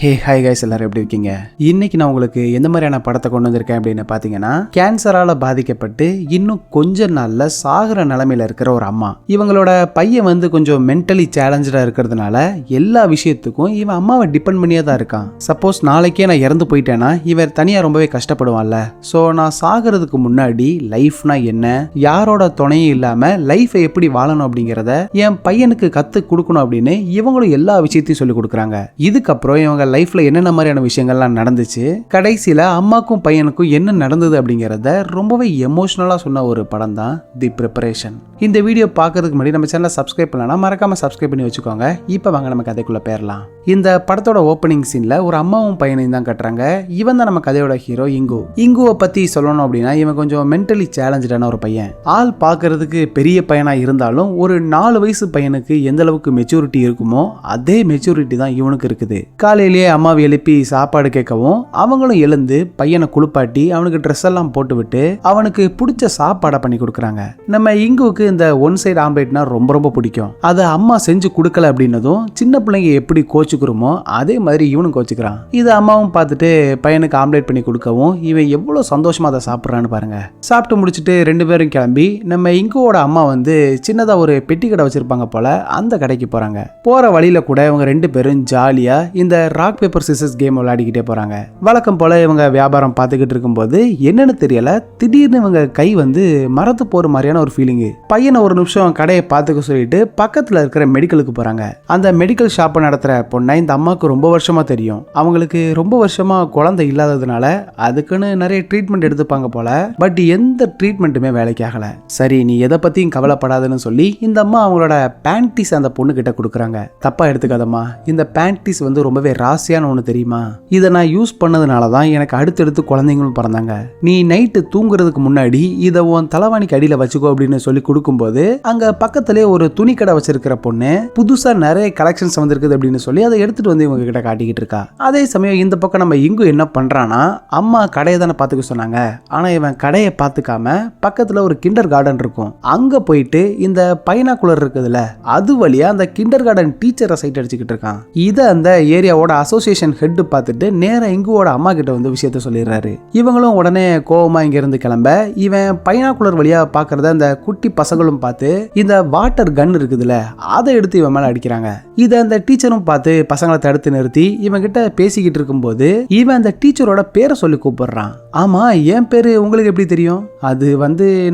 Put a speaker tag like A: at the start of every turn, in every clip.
A: Hi guys, எல்லாரும் எப்படி இருக்கீங்க? இன்னைக்கு நான் உங்களுக்கு எந்த மாதிரியான படத்தை கொண்டு வந்திருக்கேன் அப்படின்னு பார்த்தீங்கன்னா, கேன்சரால பாதிக்கப்பட்டு இன்னும் கொஞ்ச நாள்ல சாகுற நிலைமையில இருக்கிற ஒரு அம்மா. இவங்களோட பையன் கொஞ்சம் மென்டலி சேலஞ்சா இருக்கிறதுனால எல்லா விஷயத்துக்கும் இவன் அம்மாவை டிபெண்ட் பண்ணியே தான் இருக்கான். சப்போஸ் நாளைக்கே நான் இறந்து போயிட்டேன்னா இவர் தனியா ரொம்பவே கஷ்டப்படுவான்ல. ஸோ நான் சாகிறதுக்கு முன்னாடி லைஃப்னா என்ன, யாரோட துணையும் இல்லாம லைஃபை எப்படி வாழணும் அப்படிங்கிறத என் பையனுக்கு கத்து கொடுக்கணும் அப்படின்னு இவங்களும் எல்லா விஷயத்தையும் சொல்லி கொடுக்குறாங்க. இதுக்கப்புறம் இவங்க லைஃப்ல என்னென்ன மாதிரியான விஷயங்கள்லாம் நடந்துச்சு, கடைசியில அம்மாக்கும் பையனுக்கும் என்ன நடந்தது அப்படிங்கறத ரொம்பவே எமோஷனலா சொன்ன ஒரு படம் தான் தி ப்ரிப்பரேஷன். இந்த வீடியோ பார்க்கறதுக்கு முன்னாடி நம்ம சேனலை சப்ஸ்கிரைப் பண்ணலாம், மறக்காம சப்ஸ்கிரைப் பண்ணி வச்சுக்கோங்க. இப்போ வாங்க நம்ம கதைக்குள்ள போயிடலாம். இந்த படத்தோட ஓப்பனிங் சீன்ல ஒரு அம்மாவும் பையனையும் தான் கட்டுறாங்க. இவன் தான் நம்ம கதையோட ஹீரோ இங்கு. இங்குவை பத்தி சொல்லணும் அப்படின்னா இவன் கொஞ்சம் மென்டலி சேலஞ்சான ஒரு பையன். ஆள் பார்க்கறதுக்கு பெரிய பையனா இருந்தாலும் ஒரு 4 வயசு பையனுக்கு எந்த அளவுக்கு மெச்சூரிட்டி இருக்குமோ அதே மெச்சூரிட்டி தான் இவனுக்கு இருக்குது. காலையிலேயே அம்மாவை எழுப்பி சாப்பாடு கேட்கவும் அவங்களும் எழுந்து பையனை குளிப்பாட்டி அவனுக்கு ட்ரெஸ் எல்லாம் போட்டு விட்டு அவனுக்கு பிடிச்ச சாப்பாடை பண்ணி கொடுக்குறாங்க. நம்ம இங்குவுக்கு இந்த ஒன் சைடு ஆம்லேட்னா ரொம்ப ரொம்ப பிடிக்கும். அதை அம்மா செஞ்சு கொடுக்கல அப்படின்னதும் சின்ன பிள்ளைங்க எப்படி கோச்சுக்கிறோமோ அதே மாதிரி இவனும் கோச்சுக்கிறான். இது அம்மாவும் பார்த்துட்டு பையனுக்கு ஆம்லேட் பண்ணி கொடுக்கவும் இவன் எவ்வளவு சந்தோஷமா அதை சாப்பிட்றான்னு பாருங்க. சாப்பிட்டு முடிச்சுட்டு 2 பேரும் கிளம்பி நம்ம இங்குவோட அம்மா சின்னதா ஒரு பெட்டி கடை வச்சிருப்பாங்க போல, அந்த கடைக்கு போறாங்க. போற வழியில கூட இவங்க 2 பேரும் ஜாலியா இந்த ராக் பேப்பர் சிசர்ஸ் கேம் விளையாடிக்கிட்டே போறாங்க. வழக்கம் போல இவங்க வியாபாரம் பார்த்துக்கிட்டு இருக்கும்போது என்னன்னு தெரியல, திடீர்னு இவங்க கை மரத்து போற மாதிரியான ஒரு ஃபீலிங். பையனை ஒரு நிமிஷம் கடையை பார்த்துக்க சொல்லிட்டு பக்கத்துல இருக்கிற மெடிக்கலுக்கு போறாங்க. அந்த மெடிக்கல் ஷாப்பை நடத்துற பொண்ணை இந்த அம்மாவுக்கு ரொம்ப வருஷமா தெரியும். அவங்களுக்கு ரொம்ப வருஷமா குழந்தை இல்லாததுனால அதுக்குன்னு நிறைய ட்ரீட்மெண்ட் எடுத்துப்பாங்க போல. பட் எந்த ட்ரீட்மெண்ட்டுமே வேலைக்கு ஆகல. சரி, நீ எதை பத்தியும் கவலைப்படாதுன்னு சொல்லி இந்த அம்மா அவங்களோட பேண்டிஸ் அந்த பொண்ணு கிட்ட கொடுக்குறாங்க. தப்பா எடுத்துக்காதம்மா, இந்த பேண்டிஸ் ரொம்பவே ராசியான ஒண்ணு தெரியுமா, இதை நான் யூஸ் பண்ணதுனால தான் எனக்கு அடுத்தடுத்து குழந்தைங்களும் பிறந்தாங்க. நீ நைட்டு தூங்குறதுக்கு முன்னாடி இதை உன் தலைவாணிக்கு அடியில வச்சுக்கோ அப்படின்னு சொல்லி கொடுக்கும்போது அங்க பக்கத்திலே ஒரு துணி கடை வச்சிருக்கிற பொண்ணு புதுசா நிறைய கலெக்ஷன்ஸ் வந்திருக்குது அப்படின்னு சொல்லி அதை எடுத்துட்டு இவங்க கிட்ட காட்டிக்கிட்டு இருக்கா. அதே சமயம் இந்த பக்கம் நம்ம இங்கு என்ன பண்றானா, அம்மா கடையை தானே பாத்துக்க சொன்னாங்க, ஆனா இவன் கடையை பாத்துக்காம பக்கத்துல ஒரு கிண்டர் கார்டன் இருக்கும், அங்க போயிட்டு இந்த பைனாகுலர் இருக்குதுல்ல அது வழியா அந்த கிண்டர் கார்டன் டீச்சரை சைட் அடிச்சுக்கிட்டு இருக்கான். இதை அந்த ஏரியாவோட அசோசியேஷன் ஹெட் பார்த்துட்டு நேரா இங்குவோட அம்மா கிட்ட விஷயத்த சொல்லிடுறாரு. இவங்களும் உடனே கோவமா இங்க இருந்து கிளம்ப இவன் பைனாகுலர் வழியா பாக்குறத அந்த குட்டி பசங்களும் பார்த்து இந்த வாட்டர் கன் இருக்குதுல அதை எடுத்து இவன் மேல அடிக்கிறாங்க. இதை அந்த டீச்சரும் பார்த்து பசங்களை தடுத்து நிறுத்தி இவன் கிட்ட பேசிக்கிட்டு இருக்கும்போது இவன் அந்த டீச்சரோட பேரை சொல்லி கூப்பிடுறான். ஆமா, என் பேரு உங்களுக்கு எப்படி தெரியும்? அது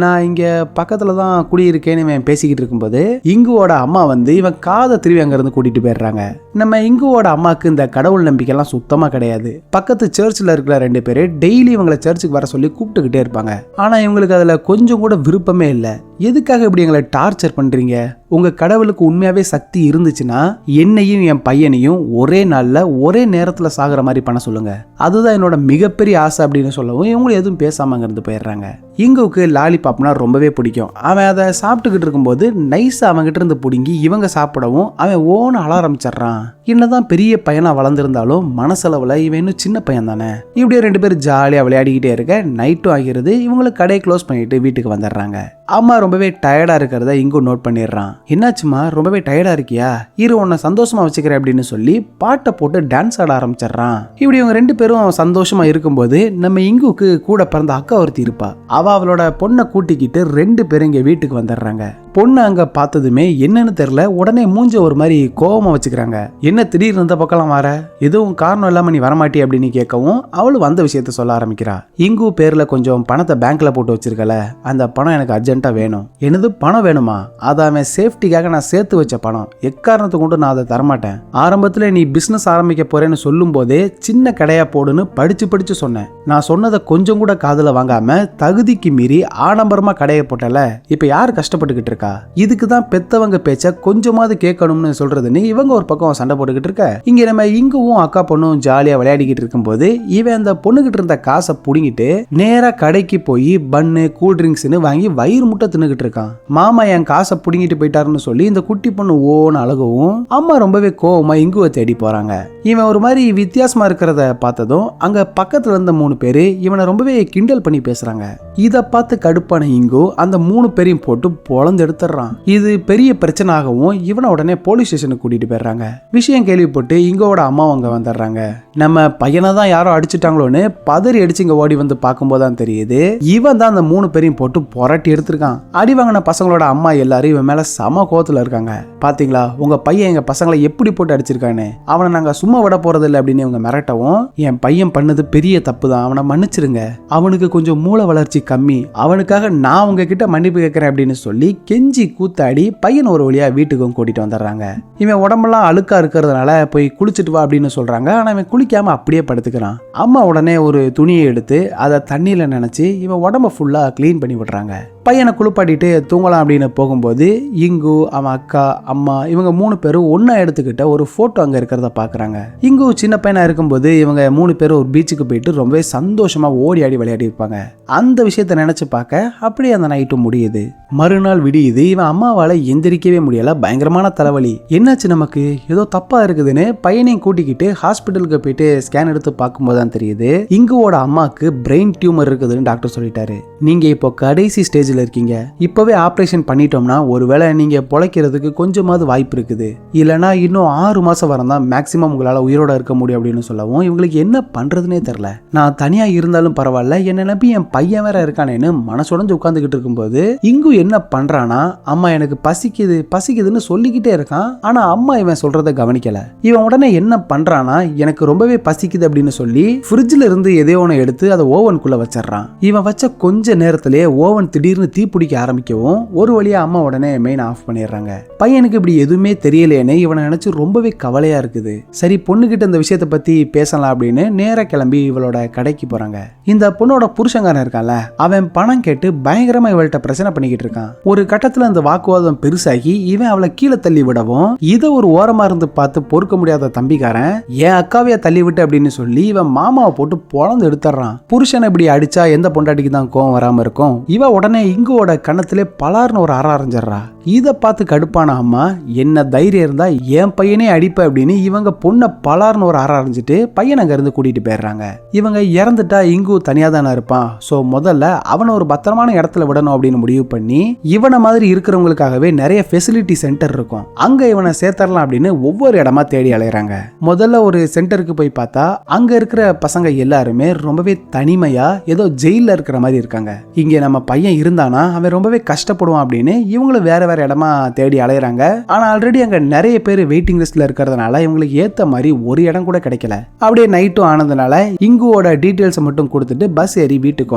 A: நான் இங்க பக்கத்துல தான் குடியிருக்கேன்னு இவன் பேசிக்கிட்டு இருக்கும்போது இங்குவோட அம்மா இவன் காதை திருவி அங்க இருந்து கூட்டிட்டு போயிடுறாங்க. நம்ம இங்குவோட அம்மாக்கு இந்த கடவுள் நம்பிக்கைலாம் சுத்தமா கிடையாது. பக்கத்து சர்ச்சில் இருக்கிற 2 பேரு டெய்லி இவங்களை சர்ச்சுக்கு வர சொல்லி கூப்பிட்டுக்கிட்டே இருப்பாங்க. ஆனா இவங்களுக்கு அதுல கொஞ்சம் கூட விருப்பமே இல்லை. எதுக்காக இப்படி எங்களை டார்ச்சர் பண்றீங்க? உங்க கடவுளுக்கு உண்மையாவே சக்தி இருந்துச்சுன்னா என்னையும் என் பையனையும் ஒரே நாள்ல ஒரே நேரத்துல சாகுற மாதிரி பண்ண சொல்லுங்க, அதுதான் என்னோட மிகப்பெரிய ஆசை அப்படின்னு சொல்லவும் இவங்களும் எதுவும் பேசாம இருந்து போயிடுறாங்க. இங்குவுக்கு லாலிபாப்னா ரொம்பவே பிடிக்கும். அவன் அதை சாப்பிட்டுக்கிட்டு இருக்கும்போது நைஸா அவன்கிட்ட இருந்து பிடுங்கி இவங்க சாப்பிடவும் அவன் ஓன அழ ஆரம்பிச்சிடறான். என்னதான் பெரிய பையனா வளர்ந்துருந்தாலும் மனசளவுல இவன் இன்னும் சின்ன பையன் தானே. இப்படியே 2 பேரும் ஜாலியா விளையாடிக்கிட்டே இருக்க நைட்டும் ஆகிறது. இவங்களுக்கு கடையை க்ளோஸ் பண்ணிட்டு வீட்டுக்கு வந்துடுறாங்க. அம்மா ரொம்பவே டயர்டா இருக்கிறத இங்கு நோட் பண்ணிடுறான். என்னாச்சுமா, ரொம்பவே டயர்டா இருக்கியா? இரு, உன்னை சந்தோஷமா வச்சுக்கிறேன் அப்படின்னு சொல்லி பாட்டை போட்டு டான்ஸ் ஆட ஆரம்பிச்சிடறான். இப்படி இவங்க 2 பேரும் சந்தோஷமா இருக்கும்போது நம்ம இங்குக்கு கூட பிறந்த அக்கா ஒருத்தி இருப்பா. அவளோட பொண்ணை கூட்டிக்கிட்டு 2 பேரும் இங்க வீட்டுக்கு வந்துடுறாங்க. பொண்ணு அங்க பார்த்ததுமே என்னன்னு தெரியல, உடனே மூஞ்ச ஒரு மாதிரி கோவமா வச்சுக்கிறாங்க. என்ன திடீர்னு இந்த பக்கம் வர, எதுவும் காரணம் இல்லாம நீ வரமாட்டி அப்படின்னு கேட்கவும் அவளு வந்த விஷயத்த சொல்ல ஆரம்பிக்கிறா. இங்கு பேர்ல கொஞ்சம் பணத்தை பேங்க்ல போட்டு வச்சிருக்கல, அந்த பணம் எனக்கு அர்ஜென்ட்டா வேணும். எனது பணம் வேணுமா? அதை அவன் சேஃப்டிக்காக நான் சேர்த்து வச்ச பணம், எக்காரணத்தை கொண்டு நான் அதை தரமாட்டேன். ஆரம்பத்துல நீ பிசினஸ் ஆரம்பிக்க போறேன்னு சொல்லும் போதே சின்ன கடையா போடுன்னு படிச்சு சொன்னேன். நான் சொன்னதை கொஞ்சம் கூட காதுல வாங்காம தகுதிக்கு மீறி ஆடம்பரமா கடையை போட்டல, இப்ப யார் கஷ்டப்பட்டுக்கிட்டு இருக்கா? இதுக்கு தான் பெத்தவங்க பேச்ச கொஞ்சமாவது கேட்கணும்னு சொல்றதுன்னு இவங்க ஒரு பக்கம் சண்டை போட்டுக்கிட்டு இருக்க, இங்க நம்ம இங்குவும் அக்கா பொண்ணும் ஜாலியா விளையாடிக்கிட்டு இருக்கும்போது இவன் அந்த பொண்ணுகிட்ட இருந்த காசை புடுங்கிட்டு நேரா கடைக்கு போய் பன்னு கூல் ட்ரிங்க்ஸ்னு வாங்கி வயிறு முட்டை தின்னுகிட்டு இருக்கான். மாமா என் காசை புடுங்கிட்டு போயிட்டாருன்னு சொல்லி இந்த குட்டி பொண்ணு ஓன்னு அழகவும் அம்மா ரொம்பவே கோவமா இங்குவை தேடி போறாங்க. இவன் ஒரு மாதிரி வித்தியாசமா இருக்கிறத பார்த்ததும் அங்க பக்கத்துல இருந்த 3 பேரு இவனை ரொம்பவே கிண்டல் பண்ணி பேசுறாங்க. இத பார்த்து கடுப்பான இங்கு அந்த 3 பேரையும் போட்டு பொளந்து எடுத்துறான். இது பெரிய பிரச்சனை ஆகவும் இவனை உடனே போலீஸ் ஸ்டேஷனுக்கு கூட்டிட்டு போயிடுறாங்க. விஷயம் கேள்விப்பட்டு இங்கோட அம்மா அங்க வந்துடுறாங்க. நம்ம பையனை தான் யாரோ அடிச்சுட்டாங்களோன்னு பதறி அடிச்சு இங்க ஓடி வந்து பார்க்கும்போதுதான் தெரியுது இவன் தான் அந்த 3 பேரையும் போட்டு புரட்டி எடுத்திருக்கான். அடி வாங்கின பசங்களோட அம்மா எல்லாரும் இவன் மேல சம கோவத்துல இருக்காங்க. பாத்தீங்களா உங்க பையன் எங்க பசங்களை எப்படி போட்டு அடிச்சிருக்கானு, அவனை நாங்க சும்மா விட போறது இல்லை அப்படின்னு இவங்க மிரட்டவும், என் பையன் பண்ணது பெரிய தப்பு தான், அவனை மன்னிச்சிருங்க, அவனுக்கு கொஞ்சம் மூளை வளர்ச்சி கம்மி, அவனுக்காக நான் உங்ககிட்ட மன்னிப்பு கேட்கிறேன் அப்படின்னு சொல்லி கெஞ்சி கூத்தாடி பையன் ஒரு வழியா வீட்டுக்கும் கூட்டிட்டு வந்துடுறாங்க. இவன் உடம்பெல்லாம் அழுக்கா இருக்கிறதுனால போய் குளிச்சுட்டு வா அப்படின்னு சொல்றாங்க. ஆனா இவன் குளிக்காம அப்படியே படுத்துக்கிறான். அம்மா உடனே ஒரு துணியை எடுத்து அதை தண்ணியில நினைச்சு இவன் உடம்ப ஃபுல்லா கிளீன் பண்ணி விடுறாங்க. பையனை குளிப்பாட்டிட்டு தூங்கலாம் அப்படின்னு போகும்போது இங்கு அவன் அக்கா அம்மா இவங்க 3 பேரும் ஒன்னா எடுத்துக்கிட்ட ஒரு போட்டோ அங்க இருக்கிறத பாக்குறாங்க. இங்கு சின்ன பையனா இருக்கும்போது இவங்க 3 பேரும் ஒரு பீச்சுக்கு போயிட்டு ரொம்பவே சந்தோஷமா ஓடி ஆடி விளையாடி இருப்பாங்க. அந்த விஷயத்த நினைச்சு பார்க்க அப்படியே அந்த நைட்டும் முடியுது. மறுநாள் விடியுது. இவன் அம்மாவால எந்திரிக்கவே முடியல, பயங்கரமான தலைவலி. என்னாச்சு நமக்கு ஏதோ தப்பா இருக்குதுன்னு பையனையும் கூட்டிக்கிட்டு ஹாஸ்பிட்டலுக்கு போயிட்டு ஸ்கேன் எடுத்து பார்க்கும்போது தான் தெரியுது இங்குவோட அம்மாக்கு பிரெயின் டியூமர் இருக்குதுன்னு டாக்டர் சொல்லிட்டாரு. நீங்க இப்போ கடைசி ஸ்டேஜ்ல இருக்கீங்க, இப்பவே ஆபரேஷன் பண்ணிட்டோம்னா ஒருவேளை நீங்க பொழைக்கிறதுக்கு கொஞ்சமாவது வாய்ப்பு இருக்குது, இல்லனா இன்னும் 6 மாசம் வரை தான் மேக்சிமம் உங்களால உயிரோட இருக்க முடியும் அப்படின்னு சொல்லவும் இவங்களுக்கு என்ன பண்றதுனே தெரியல. நான் தனியா இருந்தாலும் பரவாயில்ல, என்ன நம்பி என் பையன் வேற இருக்கானேன்னு மனசுடைஞ்சு உட்கார்ந்துகிட்டு இருக்கும்போது இங்கு என்ன பண்றானா, அம்மா எனக்கு பசிக்குது பசிக்குதுன்னு சொல்லிக்கிட்டே இருக்கான். ஆனா அம்மா இவன் சொல்றத கவனிக்கல. இவன் உடனே என்ன பண்றானா, எனக்கு ரொம்பவே பசிக்குது அப்படின்னு சொல்லி ஃப்ரிட்ஜ்ல இருந்து எதையோ ஒன்று எடுத்து அதை ஓவனுக்குள்ள வச்சிடறான். இவன் வச்ச கொஞ்ச நேரத்திலேயே ஓவன் திடீர்னு தீ பிடிக்க ஆரம்பிக்கவும் ஒரு வழியா அம்மா உடனே மெயின் ஆஃப் பண்ணிடுறாங்க. பையனுக்கு இப்படி எதுவுமே தெரியலையேன்னு இவனை நினைச்சு ரொம்பவே கவலையா இருக்குது. சரி பொண்ணுகிட்ட இந்த விஷயத்தை பத்தி பேசலாம் அப்படின்னு நேரா கிளம்பி இவளோட கடைக்கு போறாங்க. இந்த பொண்ணோட புருஷங்காரன் இருக்கான்ல, அவன் பணம் கேட்டு பயங்கரமா இவள்கிட்ட பிரச்சனை பண்ணிக்கிட்டு இருக்கான். ஒரு கட்டத்துல அந்த வாக்குவாதம் பெருசாகி இவன் அவளை கீழே தள்ளி விடவும் இதை ஒரு ஓரமா இருந்து பார்த்து பொறுக்க முடியாத தம்பிக்காரன் என் அக்காவைய தள்ளி விட்டு அப்படின்னு சொல்லி இவன் மாமாவை போட்டு பொளந்து எடுத்துறான். புருஷனை இப்படி அடிச்சா எந்த பொண்டாட்டிக்கு தான் கோவம் வராம இருக்கும். இவ உடனே இங்கோட கணத்திலே பலார்னு ஒரு அரைஞ்சறா. இதை பார்த்து கடுப்பான அம்மா, என்ன தைரியம் இருந்தா என் பையனே அடிப்ப அப்படின்னு இவங்க பொண்ணை பலார்னு ஒரு அரைஞ்சிட்டு பையனை அங்க இருந்து கூட்டிட்டு போயிடுறாங்க. இவங்க இறந்துட்டா இங்கு தனியா தானே இருப்பான். சோ முதல்ல அவனை ஒரு பத்திரமான இடத்துல விடணும் அப்படின்னு முடிவு பண்ணி இவனை மாதிரி இருக்கிறவங்களுக்காகவே நிறைய ஃபெசிலிட்டி சென்டர் இருக்கும், அங்க இவனை சேர்த்தரலாம் அப்படின்னு ஒவ்வொரு இடமா தேடி அலையறாங்க. முதல்ல ஒரு சென்டருக்கு போய் பார்த்தா அங்க இருக்கிற பசங்க எல்லாருமே ரொம்பவே தனிமையா ஏதோ ஜெயில இருக்கிற மாதிரி இருக்காங்க. இங்க நம்ம பையன் இருந்தானா அவன் ரொம்பவே கஷ்டப்படுவான் அப்படின்னு இவங்களும் வேற வேற இடமா தேடி அலையறாங்க. ஆனா ஆல்ரெடி அங்க நிறைய பேர் வெயிட்டிங் லிஸ்ட்ல இருக்கிறதுனால இவங்களுக்கு ஏத்த மாதிரி ஒரு இடம் கூட கிடைக்கல. அப்படியே நைட்டும் ஆனதுனால இங்குவோட டீடைல்ஸ் மட்டும் கொடுத்துட்டு பஸ் ஏறி வீட்டுக்கு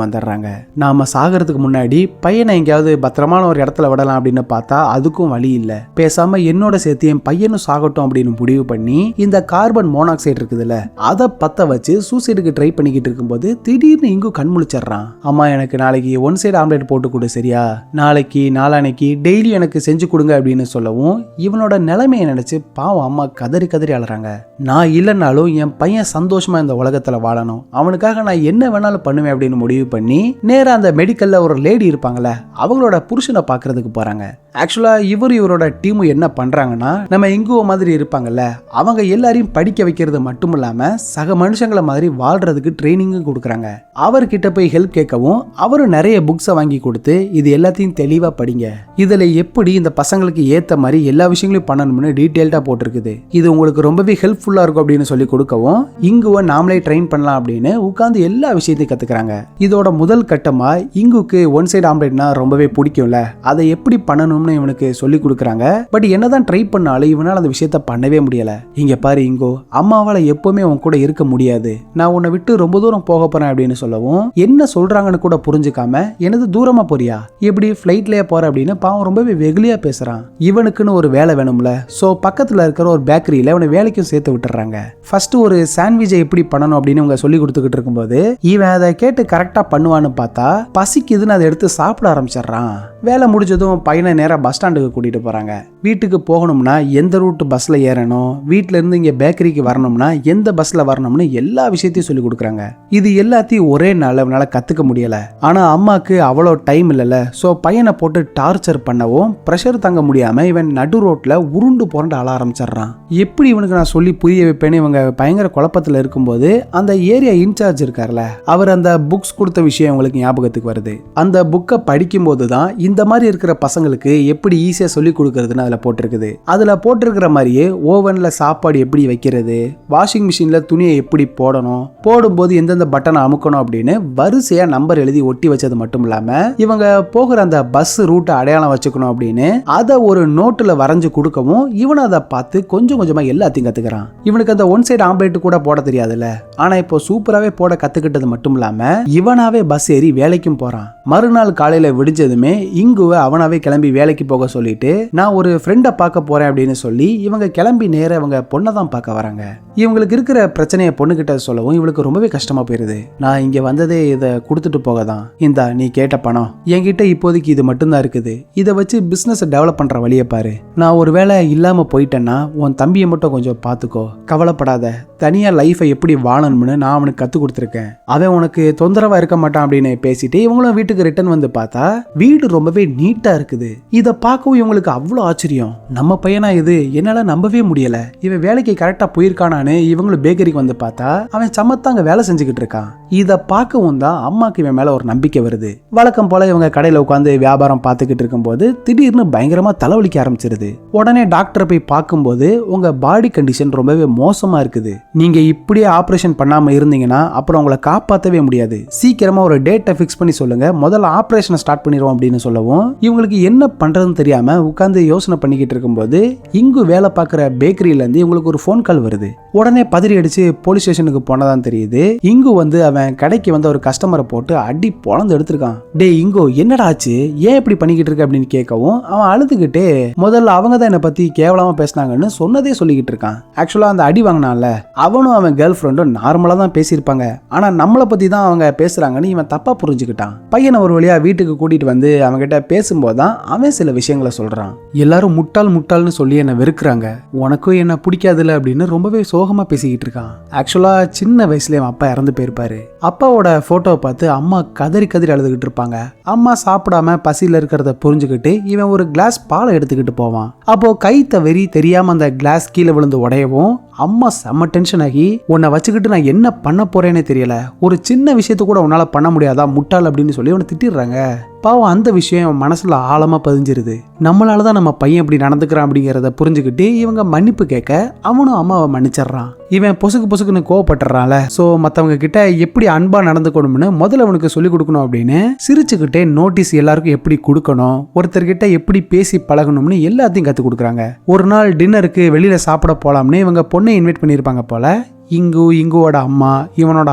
A: வந்துடுறாங்க. நாம சாகிறதுக்கு முன்னாடி பையனை எங்கேயாவது பத்திரமான ஒரு இடத்துல விடலாம் அப்படின்னு பார்த்தா அதுக்கும் வழி இல்ல. பேசாம என்னோட சேர்த்து என் பையனும் சாகட்டும் அப்படின்னு முடிவு பண்ணி இந்த கார்பன் மோனாக்சைடு இருக்குதுல்ல அதை பத்த வச்சு சூசைடுக்கு ட்ரை பண்ணிக்கிட்டு இருக்கும்போது திடீர்னு இங்கு கண் முழிச்சிடறான். அம்மா எனக்கு நாளைக்கு 1 சைடு ஆம்லெட் போட்டு கொடு சரியா, நாளைக்கு நாளானைக்கு டெய்லி எனக்கு செஞ்சு கொடுங்க அப்படின்னு சொல்லவும் இவனோட நிலைமையை நினைச்சு பாவம் அம்மா கதறி கதறி அழறாங்க. நான் இல்லைனாலும் என் பையன் சந்தோஷமா இந்த உலகத்துல வாழணும், அவனுக்காக நான் என்ன வேணாலும் பண்ணுவேன் அப்படின்னு முடிவு பண்ணி நேரா அந்த மெடிக்கல்ல ஒரு லேடி இருப்பாங்கல்ல அவங்களோட புருஷனை பாக்குறதுக்கு போறாங்க. ஆக்சுவலா இவரோட டீம் என்ன பண்றாங்கன்னா, நம்ம இங்குவ மாதிரி இருப்பாங்கல்ல அவங்க எல்லாரையும் படிக்க வைக்கிறது மட்டும் இல்லாம சக மனுஷங்களை மாதிரி வாழ்றதுக்கு ட்ரைனிங்கும் கொடுக்குறாங்க. அவர்கிட்ட போய் ஹெல்ப் கேட்கவும் அவரும் நிறைய புக்ஸை வாங்கி கொடுத்து இது எல்லாத்தையும் தெளிவா படிங்க, இதுல எப்படி இந்த பசங்களுக்கு ஏத்த மாதிரி எல்லா விஷயங்களையும் பண்ணணும்னு டீடைல்டா போட்டிருக்குது, இது உங்களுக்கு ரொம்பவே ஹெல்ப்ஃபுல்லா இருக்கும் அப்படின்னு சொல்லி கொடுக்கவும் இங்குவ நாமளே ட்ரெயின் பண்ணலாம் அப்படின்னு உட்கார்ந்து எல்லா விஷயத்தையும் கத்துக்கிறாங்க. இதோட முதல் கட்டமா இங்குக்கு 1 சைடு ஆம்லெட்னா ரொம்பவே பிடிக்கும்ல, அதை எப்படி பண்ணணும் இவனுக்கு சொல்லி கொடுக்கறாங்க. பட் என்னதான் ட்ரை பண்ணாலும் இவனால அந்த விஷயத்தை பண்ணவே முடியல. இங்க பாரு இங்கோ, அம்மாவால எப்பவுமே உன் கூட இருக்க முடியாது, நான் உன்னை விட்டு ரொம்ப தூரம் போக போறேன் அப்படின்னு சொல்லவும் என்ன சொல்றாங்கன்னு கூட புரிஞ்சுக்காம எனது தூரமா போறியா, எப்படி ஃபிளைட்லயே போற அப்படின்னு பாவம் ரொம்பவே வெகுளியா பேசுறான். இவனுக்குன்னு ஒரு வேலை வேணும்ல, சோ பக்கத்துல இருக்கிற ஒரு பேக்கரியில இவனை வேலைக்கும் சேர்த்து விட்டுறாங்க. ஃபர்ஸ்ட் ஒரு சாண்ட்விச்சை எப்படி பண்ணணும் அப்படின்னு இவங்க சொல்லி கொடுத்துக்கிட்டு இருக்கும்போது இவன் அதை கேட்டு கரெக்டா பண்ணுவான்னு பார்த்தா பசிக்குதுன்னு அதை எடுத்து சாப்பிட ஆரம்பிச்சிடறான். வேலை முடிஞ்சதும் பையனை நேரம் நேரா பஸ் ஸ்டாண்டுக்கு கூட்டிட்டு போறாங்க. வீட்டுக்கு போகணும்னா எந்த ரூட் பஸ்ல ஏறணும், வீட்ல இருந்து இங்க பேக்கரிக்கு வரணும்னா எந்த பஸ்ல வரணும்னு எல்லா விஷயத்தையும் சொல்லி கொடுக்குறாங்க. இது எல்லாத்தையும் ஒரே நாள் அவனால கத்துக்க முடியல. ஆனா அம்மாக்கு அவ்வளோ டைம் இல்லல. சோ பையனை போட்டு டார்ச்சர் பண்ணவும் பிரஷர் தாங்க முடியாம இவன் நடு ரோட்ல உருண்டு புரண்டு அழ ஆரம்பிச்சிடுறான். எப்படி இவனுக்கு நான் சொல்லி புரிய வைப்பேன்னு இவங்க பயங்கர குழப்பத்துல இருக்கும்போது அந்த ஏரியா இன்சார்ஜ் இருக்கார்ல, அவர் அந்த புக்ஸ் கொடுத்த விஷயம் உங்களுக்கு ஞாபகத்துக்கு வருது. அந்த புக்கை படிக்கும் போதுதான் இந்த மாதிரி இருக்கிற பசங்களுக்கு எப்படி ஈஸியா சொல்லி கொடுக்கறதுன்னு அதுல போட்டிருக்குது. அதுல போட்டிருக்கிற மாதிரியே ஓவன்ல சாப்பாடு எப்படி வைக்கிறது, வாஷிங் மிஷின்ல துணியை எப்படி போடணும், போடும்போது எந்தெந்த பட்டனை அமுக்கணும் அப்படின்னு வரிசையா நம்பர் எழுதி ஒட்டி வச்சது மட்டும் இல்லாம இவங்க போகிற அந்த பஸ் ரூட்டை அடையாளம் வச்சுக்கணும் அப்படின்னு அதை ஒரு நோட்டுல வரைஞ்சு கொடுக்கவும் இவன் அதை பார்த்து கொஞ்சம் கொஞ்சமா எல்லாத்தையும் கத்துக்கிறான். இவனுக்கு அந்த ஒன் சைடு ஆம்லேட் கூட போட தெரியாதுல்ல. ஆனா இப்போ சூப்பராகவே போட கத்துக்கிட்டது மட்டும் இல்லாம இவனாவே பஸ் ஏறி வேலைக்கும் போறான். மறுநாள் காலையில விடிஞ்சதுமே இங்குவை அவனாவே கிளம்பி வேலைக்கு போக சொல்லிட்டு நான் ஒரு ஃப்ரெண்டை பார்க்க போறேன் அப்படின்னு சொல்லி இவங்க கிளம்பி நேர அவங்க பொண்ணை தான் பார்க்க வராங்க. இவங்களுக்கு இருக்கிற பிரச்சனையை பொண்ணுகிட்ட சொல்லவும் இவளுக்கு ரொம்பவே கஷ்டமா போயிருது. நான் இங்க வந்ததே இதை கொடுத்துட்டு போக தான். இந்தா நீ கேட்ட பணம் என்கிட்ட இப்போதைக்கு இது மட்டும்தான் இருக்குது. இதை வச்சு பிசினஸ் டெவலப் பண்ற வழியை பாரு. நான் ஒரு வேளை இல்லாம போயிட்டேன்னா உன் தம்பியை மட்டும் கொஞ்சம் பாத்துக்கோ, கவலைப்படாத. தனியா லைஃபை எப்படி வாழணும்னு நான் அவனுக்கு கத்து கொடுத்துருக்கேன். அவன் உனக்கு தொந்தரவா இருக்க மாட்டான் அப்படின்னு பேசிட்டு இவங்களும் வீட்டுக்கு ரிட்டர்ன் வந்து பார்த்தா வீடு ரொம்பவே நீட்டா இருக்குது. இதை பார்க்கவும் இவங்களுக்கு அவ்வளோ ஆச்சரியம். நம்ம பையனா இது, என்னால நம்பவே முடியல. இவன் வேலைக்கு கரெக்டா போயிருக்கானான்னு இவங்களும் பேக்கரிக்கு வந்து பார்த்தா அவன் சமத்தாங்க வேலை செஞ்சுக்கிட்டு இருக்கான். இதை பார்க்கவும் தான் அம்மாக்கு இவன் மேல ஒரு நம்பிக்கை வருது. வழக்கம் போல இவங்க கடையில உட்காந்து வியாபாரம் பார்த்துக்கிட்டு இருக்கும்போது திடீர்னு பயங்கரமா தலைவலிக்க ஆரம்பிச்சிருது. உடனே டாக்டரை போய் பார்க்கும்போது உங்க பாடி கண்டிஷன் ரொம்பவே மோசமா இருக்குது. நீங்க இப்படியே ஆபரேஷன் பண்ணாம இருந்தீங்கன்னா அப்புறம் உங்களை காப்பாற்றவே முடியாது. சீக்கிரமா ஒரு டேட்டை ஃபிக்ஸ் பண்ணி சொல்லுங்க, முதல்ல ஆபரேஷனை ஸ்டார்ட் பண்ணிடுவோம் அப்படின்னு சொல்லவும் இவங்களுக்கு என்ன பண்றதுன்னு தெரியாம உட்காந்து யோசனை பண்ணிக்கிட்டு இருக்கும்போது இங்கு வேலை பார்க்குற பேக்கரியில இருந்து இவங்களுக்கு ஒரு ஃபோன் கால் வருது. உடனே பதறி அடிச்சு போலீஸ் ஸ்டேஷனுக்கு போனதான் தெரியுது. இங்கு வந்து அவன் கடைக்கு வந்து ஒரு கஸ்டமரை போட்டு அடி பொழந்து எடுத்திருக்கான். டே இங்கோ என்னடா ஆச்சு, ஏன் இப்படி பண்ணிக்கிட்டு இருக்க அப்படின்னு கேட்கவும் அவன் அழுதுகிட்டே முதல்ல அவங்க தான் என்னை பத்தி கேவலமா பேசினாங்கன்னு சொன்னதே சொல்லிக்கிட்டு இருக்கான். ஆக்சுவலா அந்த அடி வாங்கினான்ல அவனும் அவன் கேர்ள் ஃப்ரெண்டும் நார்மலா தான் பேசியிருப்பாங்க. ஆனா நம்மளை பத்தி தான் அவங்க பேசுறாங்கன்னு இவன் தப்பா புரிஞ்சுக்கிட்டான். பையனை ஒரு வழியா வீட்டுக்கு கூட்டிட்டு வந்து அவன்கிட்ட பேசும்போதுதான் அவன் சில விஷயங்களை சொல்றான். எல்லாரும் முட்டாள் முட்டாள்னு சொல்லி என்ன வெறுக்கிறாங்க, உனக்கும் என்ன பிடிக்காதுல அப்படின்னு ரொம்பவே சோகமா பேசிக்கிட்டு இருக்கான். ஆக்சுவலா சின்ன வயசுல அவன் அப்பா இறந்து போயிருப்பாரு. அப்பாவோட போட்டோவை பார்த்து அம்மா கதறி கதறி அழுதுகிட்டு இருப்பாங்க. அம்மா சாப்பிடாம பசியில இருக்கிறத புரிஞ்சுக்கிட்டு இவன் ஒரு கிளாஸ் பாலை எடுத்துக்கிட்டு போவான். அப்போ கை தவறி தெரியாம அந்த கிளாஸ் கீழே விழுந்து உடையவும் அம்மா செம்ம டென்ஷன் ஆகி உன்னை வச்சுக்கிட்டு நான் என்ன பண்ண போறேன்னு தெரியல, ஒரு சின்ன விஷயத்த கூட உன்னால பண்ண முடியாதா முட்டாள் அப்படின்னு சொல்லி அவனை திட்டிடுறாங்க. பாவம் அந்த விஷயம் மனசுல ஆழமா பதிஞ்சிருது. நம்மளாலதான் நம்ம பையன் இப்படி நடந்துக்கிறான் அப்படிங்கிறத புரிஞ்சுக்கிட்டு இவங்க மன்னிப்பு கேட்க அவனும் அம்மாவை மன்னிச்சிடறான். இவன் பொசுக்குன்னு கோவப்பட்டுறான்ல, சோ மத்தவங்க கிட்ட எப்படி அன்பா நடந்துக்கணும்னு முதல்ல அவனுக்கு சொல்லி கொடுக்கணும் அப்படின்னு சிரிச்சுக்கிட்டே நோட்டீஸ் எல்லாருக்கும் எப்படி கொடுக்கணும், ஒருத்தர்கிட்ட எப்படி பேசி பழகணும்னு எல்லாத்தையும் கத்து கொடுக்குறாங்க. ஒரு நாள் டின்னருக்கு வெளியில சாப்பிட போலாம்னு இவங்க பொண்ணை இன்வைட் பண்ணியிருப்பாங்க போல. இங்குவோட அம்மா, இவனோட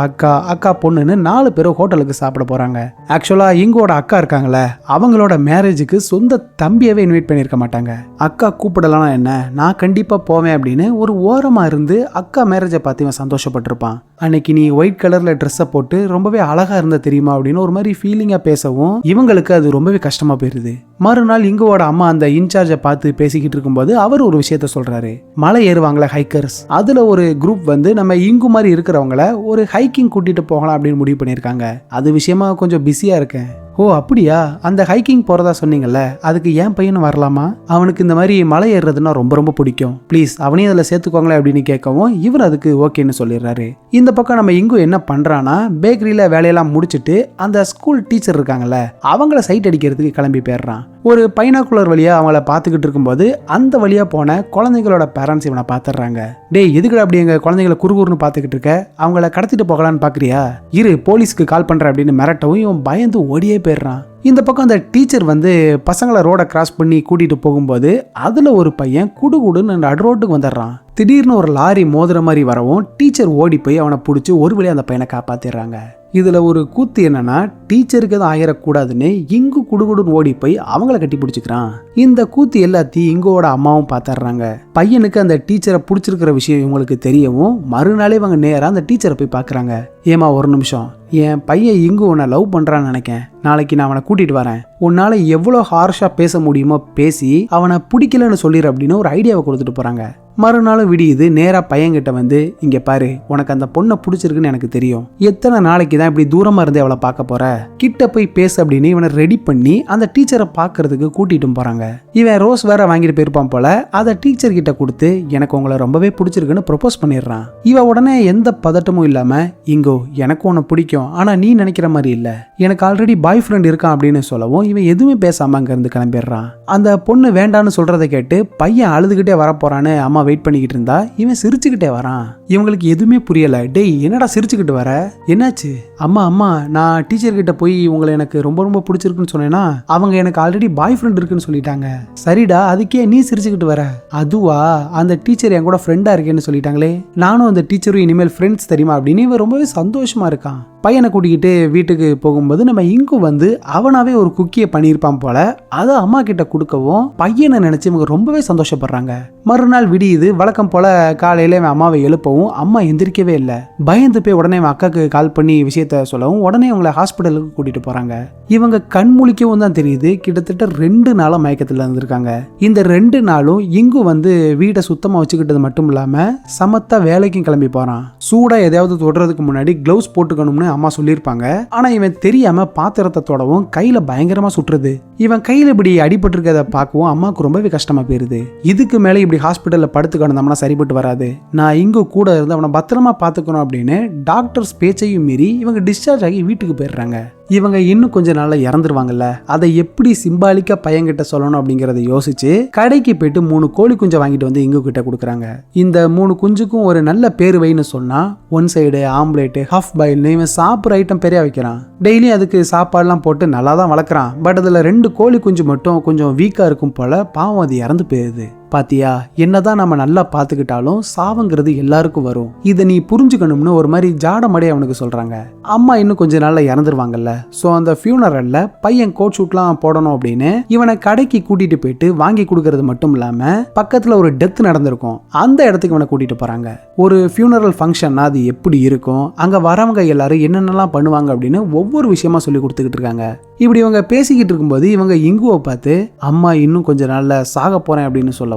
A: அக்கா பொண்ணுன்னு 4 பேரும் ஹோட்டலுக்கு சாப்பிட போறாங்க. ஆக்சுவலா இங்குவோட அக்கா இருக்காங்களே அவங்களோட மேரேஜுக்கு சொந்த தம்பியவே இன்வைட் பண்ணியிருக்க மாட்டாங்க. அக்கா கூப்பிடலாம் என்ன, நான் கண்டிப்பா போவேன் அப்படின்னு ஒரு ஓரமா இருந்து அக்கா மேரேஜை பார்த்து இவன் சந்தோஷப்பட்டிருப்பான். அன்னைக்கு நீ ஒயிட் கலர்ல ட்ரெஸ்ஸை போட்டு ரொம்பவே அழகா இருந்த தெரியுமா அப்படின்னு ஒரு மாதிரி ஃபீலிங்கா பேசவும் இவங்களுக்கு அது ரொம்பவே கஷ்டமா போயிருது. மறுநாள் இங்குவோட அம்மா அந்த இன்சார்ஜை பார்த்து பேசிக்கிட்டு இருக்கும்போது அவர் ஒரு விஷயத்த சொல்றாரு. மலை ஏறுவாங்களே ஹைக்கர்ஸ், அதுல ஒரு குரூப் வந்து நம்ம இங்கு மாதிரி இருக்கிறவங்கள ஒரு ஹைக்கிங் கூட்டிட்டு போகலாம் அப்படின்னு முடிவு பண்ணியிருக்காங்க. அது விஷயமா கொஞ்சம் பிஸியா இருக்கேன். ஓ அப்படியா, அந்த ஹைக்கிங் போறதா சொன்னீங்கல்ல, அதுக்கு என் பையனும் வரலாமா? அவனுக்கு இந்த மாதிரி மலை ஏறுறதுன்னா ரொம்ப ரொம்ப பிடிக்கும், ப்ளீஸ் அவனையும் அதில் சேர்த்துக்கோங்களேன் அப்படின்னு கேட்கவும் இவர் அதுக்கு ஓகேன்னு சொல்லிடுறாரு. இந்த பக்கம் நம்ம இங்கு என்ன பண்றான்னா பேக்கரியில வேலையெல்லாம் முடிச்சுட்டு அந்த ஸ்கூல் டீச்சர் இருக்காங்கல்ல அவங்கள சைட் அடிக்கிறதுக்கு கிளம்பி போயிடுறான். ஒரு பைனாக்குலர் வழியா அவங்கள பார்த்துக்கிட்டு இருக்கும்போது அந்த வழியா போன குழந்தைங்களோட பேரண்ட்ஸ் இவனை பார்த்துடுறாங்க. டேய் எதுக்குடா அப்படி எங்க குழந்தைங்களை குறுகுறுன்னு பார்த்துக்கிட்டு இருக்க, அவங்கள கடத்திட்டு போகலான்னு பாக்குறியா, இரு போலீஸ்க்கு கால் பண்ற அப்படின்னு மிரட்டவும் இவன் பயந்து ஓடியே போயிடுறான். இந்த பக்கம் அந்த டீச்சர் வந்து பசங்களை ரோட கிராஸ் பண்ணி கூட்டிட்டு போகும்போது அதுல ஒரு பையன் குடுகுடுன்னு நடு ரோட்டுக்கு வந்துடுறான். திடீர்னு ஒரு லாரி மோதுற மாதிரி வரவும் டீச்சர் ஓடி போய் அவனை பிடிச்சி ஒரு வழியா அந்த பையனை காப்பாத்திடுறாங்க. இதுல ஒரு கூத்து என்னன்னா, டீச்சருக்கு எதுவும் ஆயிடக்கூடாதுன்னு இங்கு குடுகுடுன்னு ஓடி போய் அவங்கள கட்டி பிடிச்சிக்கிறான். இந்த கூத்து எல்லாத்தையும் இங்கோட அம்மாவும் பாத்துறாங்க. பையனுக்கு அந்த டீச்சரை பிடிச்சிருக்கிற விஷயம் இவங்களுக்கு தெரியவும் மறுநாளே இவங்க நேரா அந்த டீச்சரை போய் பாக்குறாங்க. ஏமா ஒரு நிமிஷம், என் பையன் இங்கு உன்னை லவ் பண்றான்னு நினைக்கேன். நாளைக்கு நான் அவனை கூட்டிட்டு வரேன். உன்னால எவ்வளவு ஹார்ஷா பேச முடியுமோ பேசி அவனை பிடிக்கலன்னு சொல்லிடு அப்படின்னு ஒரு ஐடியாவை கொடுத்துட்டு போறாங்க. மறுநாளும் விடியுது. நேரா பையன்கிட்ட வந்து, இங்க பாரு, உனக்கு அந்த பொண்ணை பிடிச்சிருக்குன்னு எனக்கு தெரியும். எத்தனை நாளைக்கு தான் இப்படி தூரமா இருந்து அவளை பார்க்க போற? கிட்ட போய் பேசு அப்படின்னு இவனை ரெடி பண்ணி அந்த டீச்சரை பாக்குறதுக்கு கூட்டிட்டு போறாங்க. இவன் ரோஸ் வேற வாங்கிட்டு போயிருப்பான் போல. அதை டீச்சர் கிட்ட கொடுத்து, எனக்கு உங்களை ரொம்பவே பிடிச்சிருக்குன்னு ப்ரொபோஸ் பண்ணிடுறான். இவ உடனே எந்த பதட்டமும் இல்லாம, இங்கோ எனக்கு உன்னை பிடிக்கும், ஆனா நீ நினைக்கிற மாதிரி இல்ல, எனக்கு ஆல்ரெடி பாய் ஃப்ரெண்ட் இருக்கான் அப்படின்னு சொல்லவும் இவன் எதுவுமே பேசாம அங்க இருந்து கிளம்பிடுறான். அந்த பொண்ணு வேண்டான்னு சொல்றதை கேட்டு பையன் அழுதுகிட்டே வரப்போறான்னு அம்மா வெயிட் பண்ணிக்கிட்டு இருந்தா இவன் சிரிச்சுக்கிட்டே வரான். இவங்களுக்கு எதுவுமே புரியல. டேய் என்னடா சிரிச்சுக்கிட்டு வர, என்னாச்சு? அம்மா அம்மா நான் டீச்சர் கிட்ட போய் உங்களை எனக்கு ரொம்ப ரொம்ப பிடிச்சிருக்குன்னு சொன்னேன்னா அவங்க எனக்கு ஆல்ரெடி பாய் ஃப்ரெண்ட் இருக்குன்னு சொல்லிட்டாங்க. சரிடா, அதுக்கே நீ சிரிச்சுக்கிட்டு வர? அதுவா, அந்த டீச்சர் என் கூட ஃப்ரெண்டா இருக்கேன்னு சொல்லிட்டாங்களே, நானும் அந்த டீச்சரும் இனிமேல் ஃப்ரெண்ட்ஸ் தெரியுமா அப்படின்னு இவன் ரொம்பவே சந்தோஷமா இருக்கான். பையனை கூட்டிக்கிட்டு வீட்டுக்கு போகும்போது நம்ம இங்கு வந்து அவனாவே ஒரு குக்கியை பண்ணியிருப்பான் போல. அதை அம்மா கிட்ட கொடுக்கவும் பையனை நினைச்சு இவங்க ரொம்பவே சந்தோஷப்படுறாங்க. மறுநாள் விடியுது. வழக்கம் போல காலையில அவன் அம்மாவை எழுப்பவும் அம்மா எந்திரிக்கவே இல்லை. பயந்து போய் உடனே அவன் அக்காக்கு கால் பண்ணி விஷயத்த சொல்லவும் உடனே அவங்கள ஹாஸ்பிட்டலுக்கு கூட்டிட்டு போறாங்க. இவங்க கண் முழிக்கவும் தான் தெரியுது கிட்டத்தட்ட 2 நாளா மயக்கத்துல இருந்திருக்காங்க. இந்த 2 நாளும் இங்கு வந்து வீட்டை சுத்தமா வச்சுக்கிட்டது மட்டும் இல்லாம சமத்தா வேலைக்கும் கிளம்பி போறான். சூடா எதையாவது தொடுறதுக்கு முன்னாடி கிளவுஸ் போட்டுக்கணும்னு அம்மா சொல்லியிருப்பாங்க. ஆனா இவன் தெரியாம பாத்திரத்தை தொடவும் கையில பயங்கரமா சுற்றுது. இவன் கையில இப்படி அடிபட்டு இருக்கிறத பார்க்கவும் அம்மாவுக்கு ரொம்பவே கஷ்டமா போயிருது. இதுக்கு மேல இப்படி ஹாஸ்பிட்டல்ல படுத்துக்கணும் சரிப்பட்டு வராது, நான் இங்கு கூட இருந்து அவனை பத்திரமா பாத்துக்கணும் அப்படின்னு டாக்டர்ஸ் பேச்சையும் மீறி இவங்க டிஸ்சார்ஜ் ஆகி வீட்டுக்கு போயிடுறாங்க. இவங்க இன்னும் கொஞ்ச நாள்ல இறந்துருவாங்கல்ல, அதை எப்படி சிம்பாலிக்கா பையன்கிட்ட சொல்லணும் அப்படிங்கறத யோசிச்சு கடைக்கு போயிட்டு 3 கோழி குஞ்சை வாங்கிட்டு வந்து இங்கு கிட்ட கொடுக்குறாங்க. இந்த 3 குஞ்சுக்கும் ஒரு நல்ல பேரு வைன்னு சொன்னா, ஒன் சைடு ஆம்லேட், ஹாஃப் பாயில்னு இவன் சாப்பிட்ற ஐட்டம் பெரிய வைக்கிறான். டெய்லி அதுக்கு சாப்பாடுலாம் போட்டு நல்லா தான் வளர்க்குறான். பட் அதுல 2 கோழி குஞ்சு மட்டும் கொஞ்சம் வீக்கா இருக்கும் போல. பாவம், அது இறந்து போயிருது. பாத்தியா, என்னதான் நம்ம நல்லா பாத்துக்கிட்டாலும் சாவுங்கிறது எல்லாருக்கும் வரும், இதை நீ புரிஞ்சுக்கணும்னு ஒரு மாதிரி ஜாடமடே அவனுக்கு சொல்றாங்க. அம்மா இன்னும் கொஞ்ச நாள்ல இறந்துருவாங்கல்ல. சோ அந்த ஃபியூனரல்ல பையன் கோட் ஷூட்லாம் போடணும் அப்படின்னு இவனை கடைக்கு கூட்டிட்டு போயிட்டு வாங்கி கொடுக்கறது மட்டும் இல்லாம பக்கத்துல ஒரு டெத் நடந்திருக்கும், அந்த இடத்துக்கு இவனை கூட்டிட்டு போறாங்க. ஒரு ஃபியூனரல் ஃபங்க்ஷன் அது எப்படி இருக்கும், அங்க வரவங்க எல்லாரும் என்னென்னலாம் பண்ணுவாங்க அப்படின்னு ஒவ்வொரு விஷயமா சொல்லி கொடுத்துக்கிட்டு இருக்காங்க. இப்படி இவங்க பேசிக்கிட்டு இருக்கும்போது இவங்க இங்குவை பார்த்து, அம்மா இன்னும் கொஞ்ச நாள்ல சாக போறேன் அப்படின்னு சொல்லவும்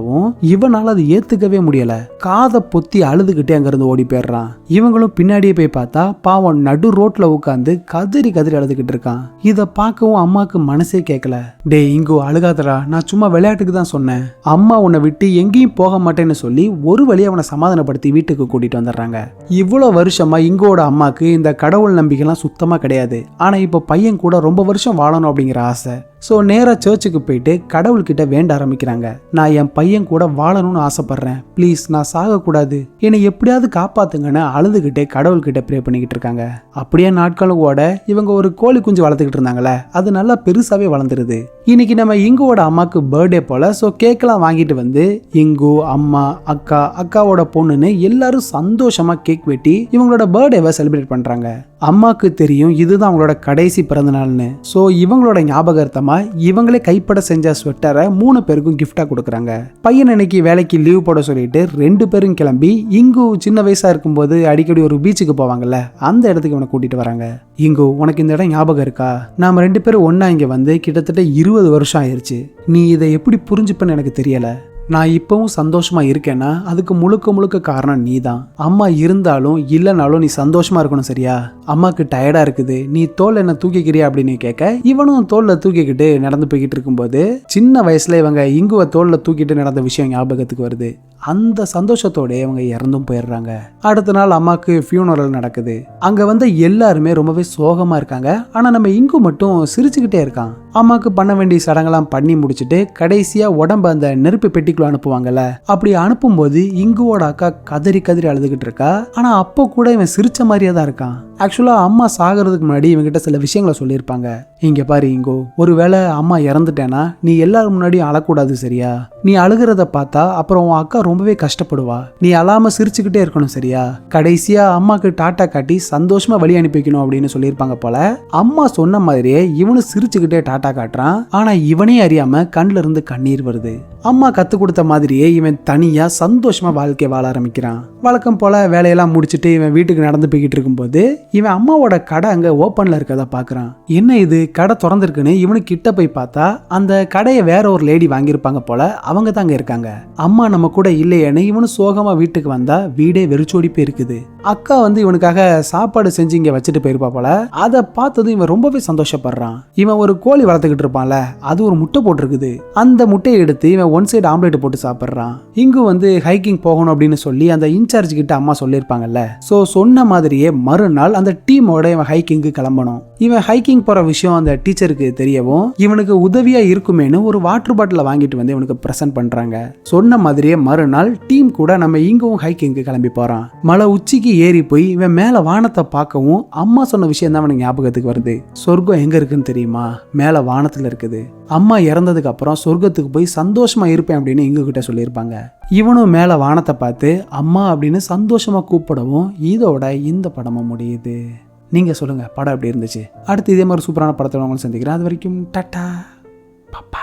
A: இவனால அது ஏத்துக்கவே முடியல. காதை பொத்தி அழுதுகிட்டே அங்க இருந்து ஓடி போயிடுறான். இவங்களும் பின்னாடியே போய் பார்த்தா பாவம் நடு ரோட்ல உட்காந்து கதறி கதறி அழுதுகிட்டு இருக்கான். இத பார்க்கவும் அம்மாக்கு மனசே கேட்கல. டே இங்கு அழுகாதடா, நான் சும்மா விளையாட்டுக்கு தான் சொன்னேன், அம்மா உன்னை விட்டு எங்கேயும் போக மாட்டேன்னு சொல்லி ஒரு வழி அவனை சமாதானப்படுத்தி வீட்டுக்கு கூட்டிட்டு வந்துடுறாங்க. இவ்வளவு வருஷமா இங்கோட அம்மாக்கு இந்த கடவுள் நம்பிக்கைலாம் சுத்தமா கிடையாது. ஆனா இப்ப பையன் கூட ரொம்ப வருஷம் வாழணும் அப்படிங்கிற ஆசை. ஸோ நேராக சர்ச்சுக்கு போயிட்டு கடவுள்கிட்ட வேண்ட ஆரம்பிக்கிறாங்க. நான் என் பையன் கூட வாழணும்னு ஆசைப்படுறேன், ப்ளீஸ் நான் சாகக்கூடாது, என்னை எப்படியாவது காப்பாத்துங்கன்னு அழுதுகிட்டே கடவுள்கிட்ட ப்ரே பண்ணிக்கிட்டு இருக்காங்க. அப்படியே நாட்களும் ஓட இவங்க ஒரு கோழி குஞ்சு வளர்த்துக்கிட்டு இருந்தாங்களே, அது நல்லா பெருசாவே வளர்ந்துருது. இன்னைக்கு நம்ம இங்குவோட அம்மாக்கு பர்த்டே போல. ஸோ கேக்கெல்லாம் வாங்கிட்டு வந்து இங்கு, அம்மா, அக்கா, அக்காவோட பொண்ணுன்னு எல்லாரும் சந்தோஷமா கேக் வெட்டி இவங்களோட பர்த்டேவை செலிப்ரேட் பண்றாங்க. அம்மாக்கு தெரியும் இதுதான் அவங்களோட கடைசி பிறந்த நாள்னு. ஸோ இவங்களோட ஞாபகார்த்தமா இவங்களே கைப்பட செஞ்ச ஸ்வெட்டரை 3 பேருக்கும் கிஃப்டா கொடுக்குறாங்க. பையன் இன்னைக்கு வேலைக்கு லீவ் போட சொல்லிட்டு 2 பேரும் கிளம்பி இங்கு சின்ன வயசா இருக்கும்போது அடிக்கடி ஒரு பீச்சுக்கு போவாங்கல்ல, அந்த இடத்துக்கு இவனை கூட்டிட்டு வராங்க. இங்கு உனக்கு இந்த இடம் ஞாபகம் இருக்கா? நாம 2 பேரும் ஒன்னா இங்க வந்து கிட்டத்தட்ட 20 வருஷம் ஆயிருச்சு. நீ இதை எப்படி புரிஞ்சுப்பன்னு எனக்கு தெரியல. நான் இப்பவும் சந்தோஷமா இருக்கேன்னா அதுக்கு முழுக்க முழுக்க காரணம் நீ தான். அம்மா இருந்தாலும் இல்லைனாலும் நீ சந்தோஷமா இருக்கணும், சரியா? அம்மாக்கு டயர்டா இருக்குது, நீ தோல் என்ன தூக்கிக்கிறியா அப்படின்னு கேட்க இவனும் தோல்ல தூக்கிக்கிட்டு நடந்து போய்கிட்டு இருக்கும்போது சின்ன வயசுல இவங்க இங்குவ தோல்ல தூக்கிட்டு நடந்த விஷயம் ஞாபகத்துக்கு வருது. அந்த சந்தோஷத்தோட இவங்க இறந்தும் போயிடுறாங்க. அடுத்த நாள் அம்மாக்கு ஃபியூனரல் நடக்குது. அங்க வந்து எல்லாருமே ரொம்பவே சோகமா இருக்காங்க. ஆனா நம்ம இங்கு மட்டும் சிரிச்சுக்கிட்டே இருக்கான். அம்மாக்கு பண்ண வேண்டிய சடங்கெல்லாம் பண்ணி முடிச்சுட்டு கடைசியா உடம்ப அந்த நெருப்பு பெட்டிக்குள்ள அனுப்புவாங்கல்ல, அப்படி அனுப்பும்போது இங்குவோட அக்கா கதறி கதறி அழுதுகிட்டு இருக்கா. ஆனா அப்போ கூட இவன் சிரிச்ச மாதிரியே தான் இருக்கான். ஆக்சுவலா அம்மா சாகிறதுக்கு முன்னாடி இவங்கிட்ட சில விஷயங்களை சொல்லியிருப்பாங்க. இங்க பாரு இங்கோ, ஒருவேளை அம்மா இறந்துட்டேன்னா நீ எல்லாரும் முன்னாடியும் அழக்கூடாது, சரியா? நீ அழுகிறத பார்த்தா அப்புறம் உன் அக்கா ரொம்பவே கஷ்டப்படுவா. நீ அழாம சிரிச்சுக்கிட்டே இருக்கணும் சரியா? கடைசியா அம்மாக்கு டாட்டா காட்டி சந்தோஷமா வழி அனுப்பி வைக்கணும் அப்படின்னு சொல்லியிருப்பாங்க போல. அம்மா சொன்ன மாதிரியே இவனு சிரிச்சுக்கிட்டே டாட்டா காட்டுறான். ஆனா இவனே அறியாம கண்ணுல இருந்து கண்ணீர் வருது. அம்மா கத்து கொடுத்த மாதிரியே இவன் தனியா சந்தோஷமா வாழ்க்கை வாழ ஆரம்பிக்கிறான். வழக்கம் போல வேலையெல்லாம் முடிச்சுட்டு இவன் வீட்டுக்கு நடந்து போய்கிட்டு இருக்கும்போது இவன் அம்மாவோட கடை அங்க ஓப்பன்ல இருக்கத பாக்குறான். என்ன இது கடை திறந்திருக்குன்னு இவனு கிட்ட போய் பார்த்தா அந்த கடையை வேற ஒரு லேடி வாங்கியிருப்பாங்க போல. அவங்க தான் அங்க இருக்காங்க. அம்மா நம்ம கூட இல்லையேன்னு இவனு சோகமா வீட்டுக்கு வந்தா வீடே வெறிச்சோடி போயிருக்குது. அக்கா வந்து இவனுக்காக சாப்பாடு செஞ்சு இங்க வச்சுட்டு போயிருப்பா போல. அதை பார்த்ததும் இவன் ரொம்பவே சந்தோஷப்படுறான். இவன் ஒரு கோழி வளர்த்துக்கிட்டு இருப்பான்ல, அது ஒரு முட்டை போட்டிருக்குது. அந்த முட்டையை எடுத்து இவன் ஒன் சைடு ஆம்லேட் போட்டு சாப்பிட்றான். இங்கு வந்து ஹைக்கிங் போகணும் அப்படின்னு சொல்லி அந்த இன்சார்ஜ் கிட்ட அம்மா சொல்லியிருப்பாங்கல்ல. ஸோ சொன்ன மாதிரியே மறுநாள் அந்த டீமோட இவன் ஹைக்கிங்கு கிளம்பணும். இவன் ஹைக்கிங் போற விஷயம் அந்த டீச்சருக்கு தெரியவும் இவனுக்கு உதவியா இருக்குமேனு ஒரு வாட்டர் பாட்டில வாங்கிட்டு வந்து இவனுக்கு பிரசன்ட் பண்றாங்க. சொன்ன மாதிரியே மறுநாள் டீம் கூட நம்ம இங்கும் ஹைக்கிங்கு கிளம்பி போறான். மலை உச்சிக்கு ஏறி போய் இவன் மேல வானத்தை பார்க்கவும் அம்மா சொன்ன விஷயம் தான் அவனுக்கு ஞாபகத்துக்கு வருது. சொர்க்கம் எங்க இருக்குன்னு தெரியுமா? மேல வானத்துல இருக்குது. அம்மா இறந்ததுக்கு அப்புறம் சொர்க்கத்துக்கு போய் சந்தோஷமா இருப்பேன் அப்படின்னு இங்க கிட்ட சொல்லியிருப்பாங்க. இவனும் மேல வானத்தை பார்த்து அம்மா அப்படின்னு சந்தோஷமா கூப்பிடவும் இதோட இந்த படமும் முடியுது. நீங்க சொல்லுங்க படம் எப்படி இருந்துச்சு? அடுத்து இதே மாதிரி சூப்பரான படத்தை உங்களை சந்திக்கிறேன். அது வரைக்கும் டாடா பாப்பா.